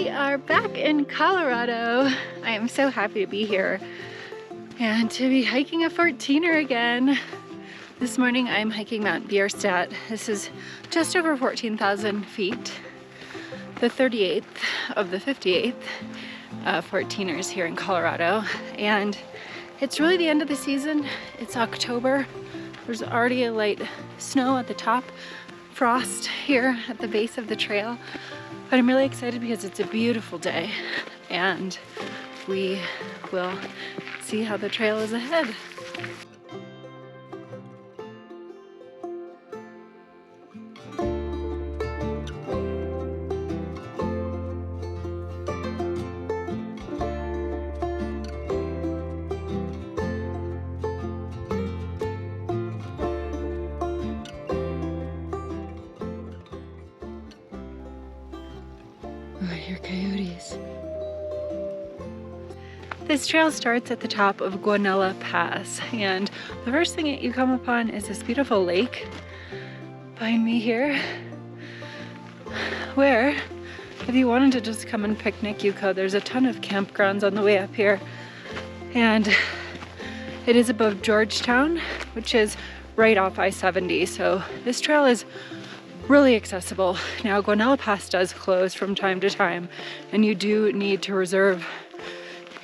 We are back in Colorado. I am so happy to be here and to be hiking a 14'er again. This morning I'm hiking Mount Bierstadt. This is just over 14,000 feet. The 38th of the 58th 14'ers here in Colorado. And it's really the end of the season. It's October. There's already a light snow at the top, frost here at the base of the trail. But I'm really excited because it's a beautiful day and we will see how the trail is ahead. Oh, I hear coyotes. This trail starts at the top of Guanella Pass, and the first thing that you come upon is this beautiful lake behind me here, where if you wanted to just come and picnic, you could. There's a ton of campgrounds on the way up here, and it is above Georgetown, which is right off I-70, so this trail is really accessible. Now, Guanella Pass does close from time to time, and you do need to reserve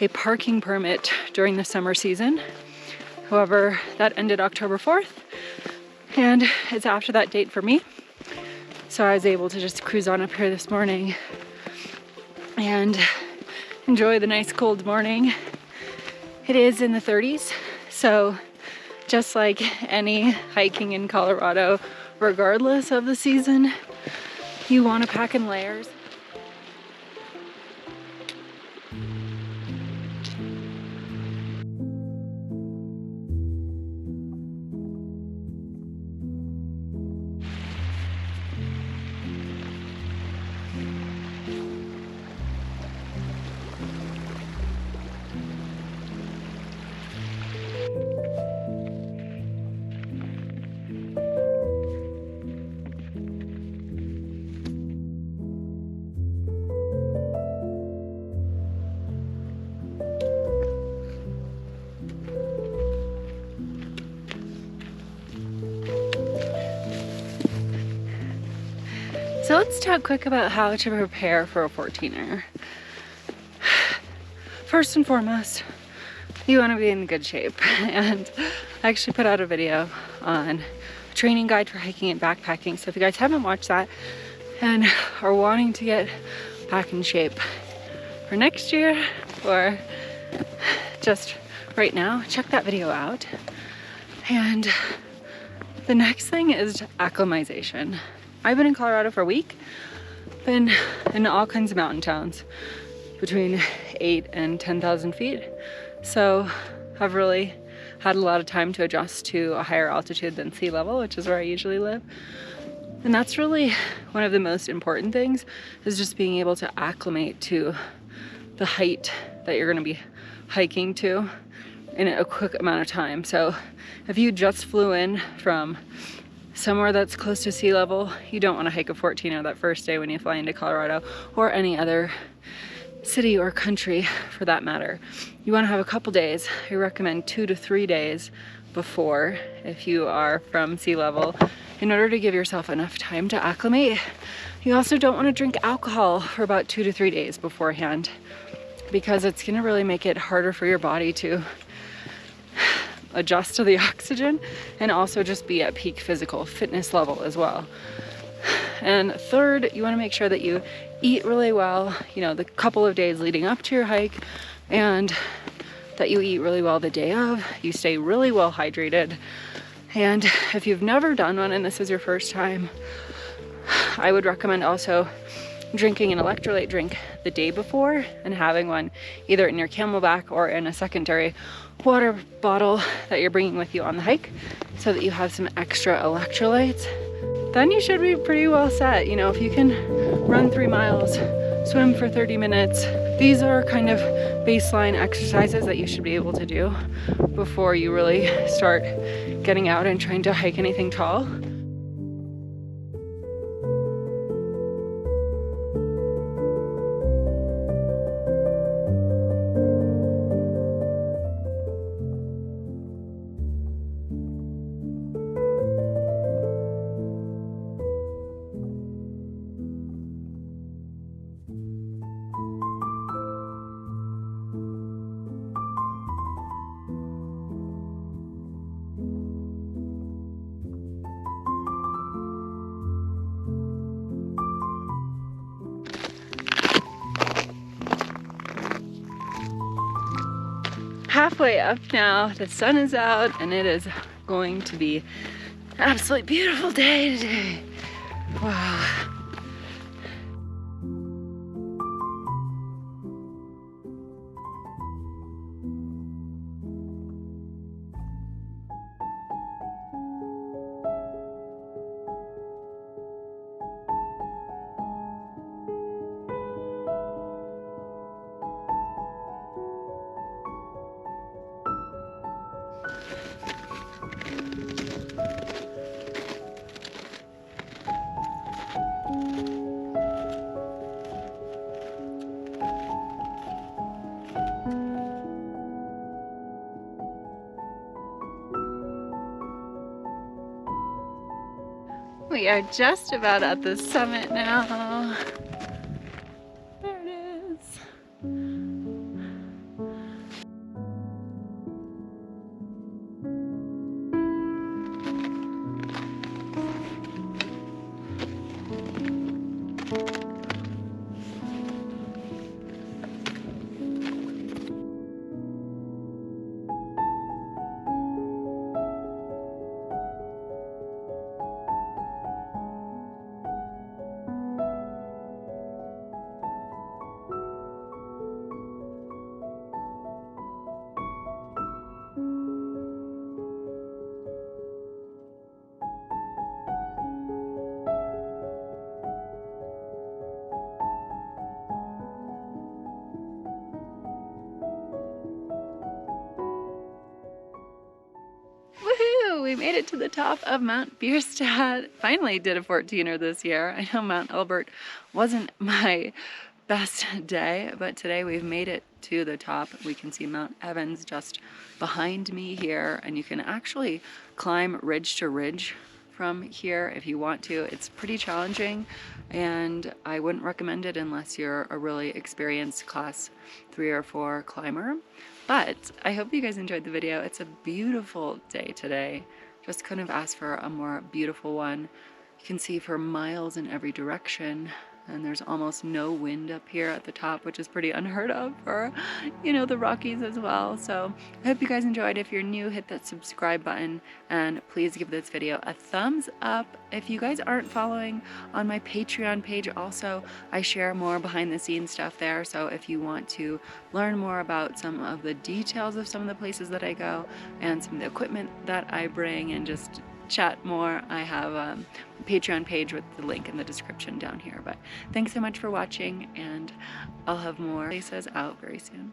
a parking permit during the summer season. However, that ended October 4th, and it's after that date for me. So I was able to just cruise on up here this morning and enjoy the nice cold morning. It is in the 30s, so just like any hiking in Colorado, regardless of the season, you want to pack in layers. So let's talk quick about how to prepare for a 14'er. First and foremost, you want to be in good shape, and I actually put out a video on a training guide for hiking and backpacking, so if you guys haven't watched that and are wanting to get back in shape for next year or just right now, check that video out. And the next thing is acclimatization. I've been in Colorado for a week, been in all kinds of mountain towns between 8 and 10,000 feet. So I've really had a lot of time to adjust to a higher altitude than sea level, which is where I usually live. And that's really one of the most important things, is just being able to acclimate to the height that you're gonna be hiking to in a quick amount of time. So if you just flew in from somewhere that's close to sea level, you don't want to hike a 14'er that first day when you fly into Colorado, or any other city or country for that matter. You want to have a couple days. I recommend 2 to 3 days before, if you are from sea level, in order to give yourself enough time to acclimate. You also don't want to drink alcohol for about 2 to 3 days beforehand, because it's going to really make it harder for your body to adjust to the oxygen and also just be at peak physical fitness level as well. And third, you want to make sure that you eat really well, you know, the couple of days leading up to your hike, and that you eat really well the day of, you stay really well hydrated. And if you've never done one and this is your first time, I would recommend also drinking an electrolyte drink the day before and having one either in your camelback or in a secondary water bottle that you're bringing with you on the hike, so that you have some extra electrolytes. Then you should be pretty well set. You know, if you can run 3 miles, swim for 30 minutes, these are kind of baseline exercises that you should be able to do before you really start getting out and trying to hike anything tall. halfway up now. The sun is out and it is going to be an absolutely beautiful day today. Wow. We are just about at the summit now. There it is. Woohoo! We made it to the top of Mount Bierstadt. Finally did a 14'er this year. I know Mount Elbert wasn't my best day, but today we've made it to the top. We can see Mount Evans just behind me here, and you can actually climb ridge to ridge from here if you want to. It's pretty challenging, and I wouldn't recommend it unless you're a really experienced class 3 or 4 climber. But I hope you guys enjoyed the video. It's a beautiful day today. Just couldn't have asked for a more beautiful one. You can see for miles in every direction, and there's almost no wind up here at the top, which is pretty unheard of for, you know, the Rockies as well. So I hope you guys enjoyed. If you're new, hit that subscribe button, and please give this video a thumbs up. If you guys aren't following on my Patreon page also, I share more behind the scenes stuff there. So if you want to learn more about some of the details of some of the places that I go and some of the equipment that I bring and just chat more, I have a Patreon page with the link in the description down here. But thanks so much for watching, and I'll have more places out very soon.